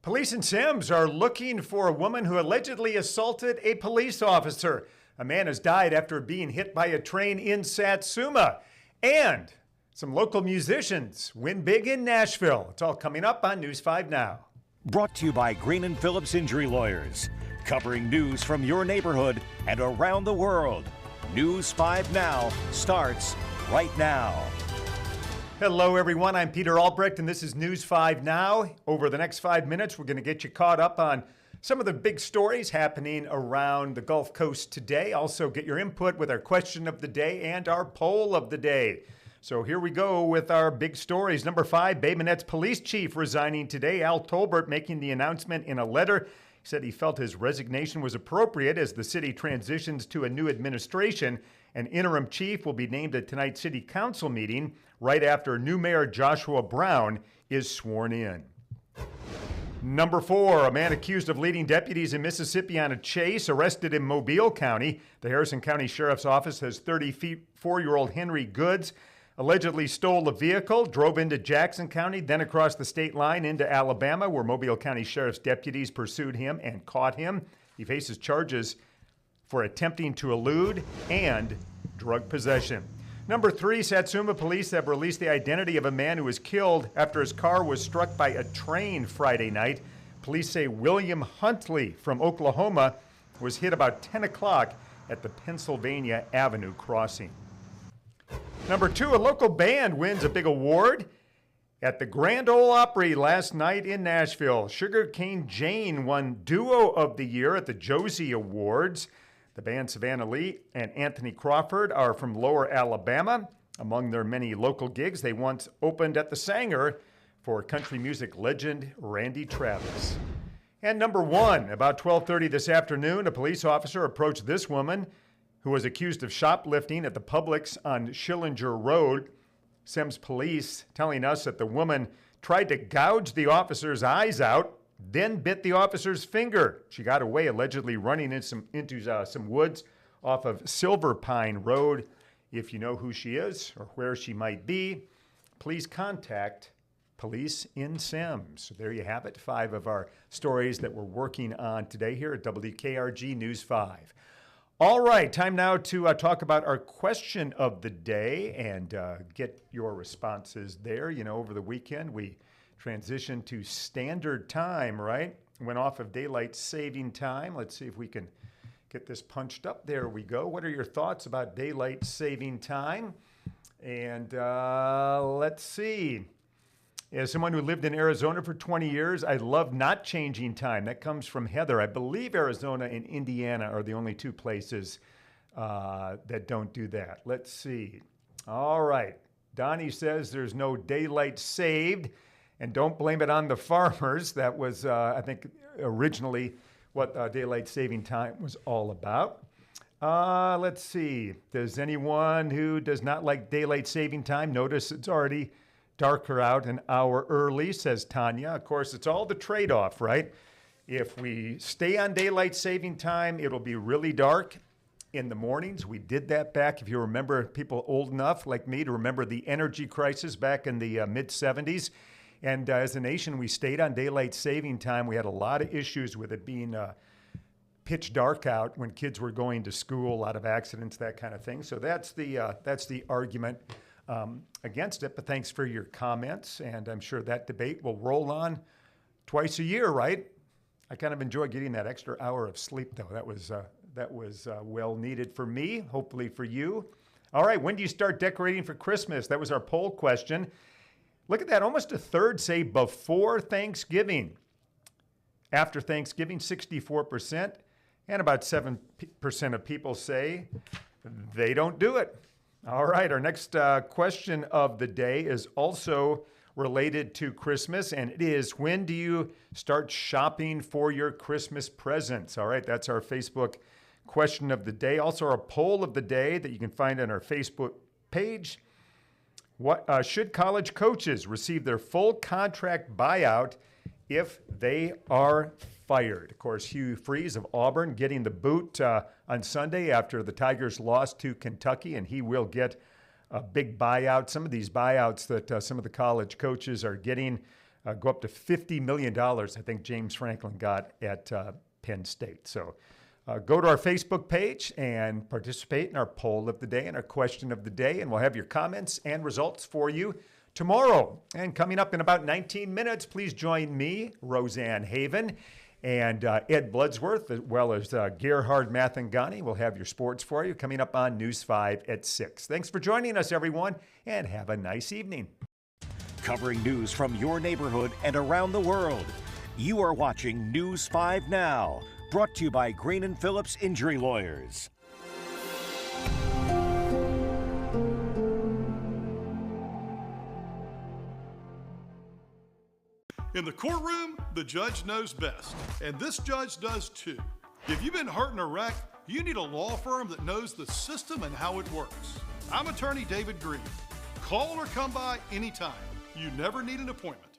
Police in Semmes are looking for a woman who allegedly assaulted a police officer. A man has died after being hit by a train in Satsuma. And some local musicians win big in Nashville. It's all coming up on News 5 Now. Brought to you by Green & Phillips Injury Lawyers. Covering news from your neighborhood and around the world. News 5 Now starts right now. Hello, everyone. I'm Peter Albrecht, and this is News 5 Now. Over the next 5 minutes, we're going to get you caught up on some of the big stories happening around the Gulf Coast today. Also, get your input with our question of the day and our poll of the day. So here we go with our big stories. Number 5, Bay Minette's police chief resigning today. Al Tolbert making the announcement in a letter. He said he felt his resignation was appropriate as the city transitions to a new administration. An interim chief will be named at tonight's city council meeting right after new mayor Joshua Brown is sworn in. Number 4, a man accused of leading deputies in Mississippi on a chase arrested in Mobile County. The Harrison County Sheriff's Office says 34-year-old Henry Goods allegedly stole a vehicle, drove into Jackson County, then across the state line into Alabama, where Mobile County Sheriff's deputies pursued him and caught him. He faces charges for attempting to elude and drug possession. Number 3, Satsuma police have released the identity of a man who was killed after his car was struck by a train Friday night. Police say William Huntley from Oklahoma was hit about 10 o'clock at the Pennsylvania Avenue crossing. Number 2, a local band wins a big award at the Grand Ole Opry last night in Nashville. Sugarcane Jane won Duo of the Year at the Josie Awards. The band Savannah Lee and Anthony Crawford are from Lower Alabama. Among their many local gigs, they once opened at the Sanger for country music legend Randy Travis. And number 1, about 12:30 this afternoon, a police officer approached this woman who was accused of shoplifting at the Publix on Schillinger Road. Semmes police telling us that the woman tried to gouge the officer's eyes out, then bit the officer's finger. She got away, allegedly running into some woods off of Silver Pine Road. If you know who she is or where she might be, please contact Police in Semmes. So there you have it, 5 of our stories that we're working on today here at WKRG News 5. All right, time now to talk about our question of the day and get your responses there. You know, over the weekend, we transitioned to standard time, right? Went off of daylight saving time. Let's see if we can get this punched up. There we go. What are your thoughts about daylight saving time? And let's see. As someone who lived in Arizona for 20 years, I love not changing time. That comes from Heather. I believe Arizona and Indiana are the only 2 places that don't do that. Let's see. All right. Donnie says there's no daylight saved, and don't blame it on the farmers. That was, I think, originally what daylight saving time was all about. Let's see. Does anyone who does not like daylight saving time notice it's already darker out an hour early, says Tanya. Of course, it's all the trade-off, right? If we stay on daylight saving time, it'll be really dark in the mornings. We did that back, if you remember, people old enough like me to remember the energy crisis back in the mid-'70s. And as a nation, we stayed on daylight saving time. We had a lot of issues with it being pitch dark out when kids were going to school, a lot of accidents, that kind of thing. So that's the argument against it, but thanks for your comments, and I'm sure that debate will roll on twice a year, right? I kind of enjoy getting that extra hour of sleep, though. That was well needed for me, hopefully for you. All right, when do you start decorating for Christmas? That was our poll question. Look at that, almost a third say before Thanksgiving. After Thanksgiving, 64%, and about 7% of people say they don't do it. All right, our next question of the day is also related to Christmas, and it is, when do you start shopping for your Christmas presents? All right, that's our Facebook question of the day. Also, our poll of the day that you can find on our Facebook page. What should college coaches receive their full contract buyout if they are fired? Of course, Hugh Freeze of Auburn getting the boot on Sunday after the Tigers lost to Kentucky, and he will get a big buyout. Some of these buyouts that some of the college coaches are getting go up to $50 million, I think James Franklin got at Penn State. So go to our Facebook page and participate in our poll of the day and our question of the day, and we'll have your comments and results for you tomorrow. And coming up in about 19 minutes, please join me, Roseanne Haven, and Ed Bloodsworth, as well as Gerhard Mathangani. We'll have your sports for you coming up on News 5 at 6. Thanks for joining us, everyone, and have a nice evening. Covering news from your neighborhood and around the world. You are watching News 5 Now, brought to you by Green & Phillips Injury Lawyers. In the courtroom, the judge knows best, and this judge does too. If you've been hurt in a wreck, you need a law firm that knows the system and how it works. I'm attorney David Green. Call or come by anytime. You never need an appointment.